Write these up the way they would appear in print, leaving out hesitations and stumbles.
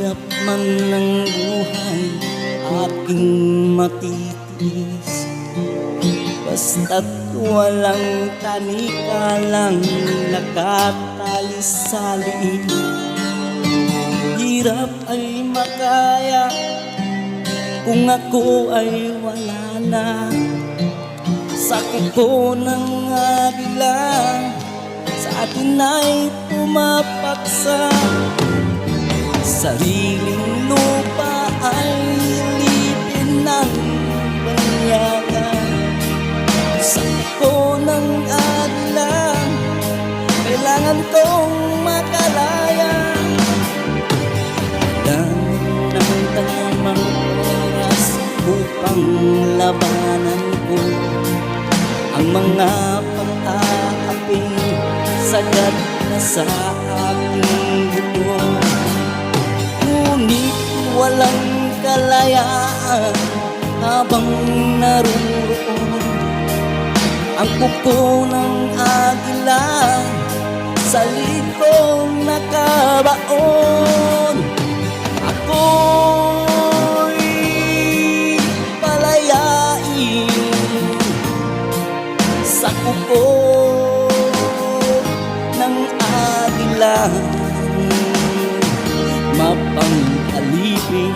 Hirap man ng buhay aking matitiis, basta't walang tanikalang nakatalisali. Hirap ay makaya kung ako ay wala na, sa kuko ng agila sa atin ay pumapaksa. Sariling lupa ay lipin ng banyagan, sa kuko ng agila kailangan kong makalaya. Dahil ng tamang oras upang labanan ko ang mga pang-aaping sagad na sa aking buto. Ngunit walang kalayaan habang naroon ang kuko ng agila sa likong nakabaon. Ako'y palayain sa kuko ng agila, mapang-alipin.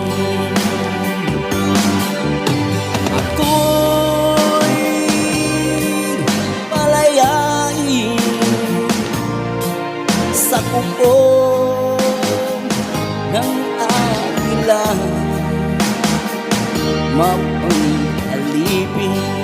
Ako'y palayain sa kuko ng agila, mapang-alipin.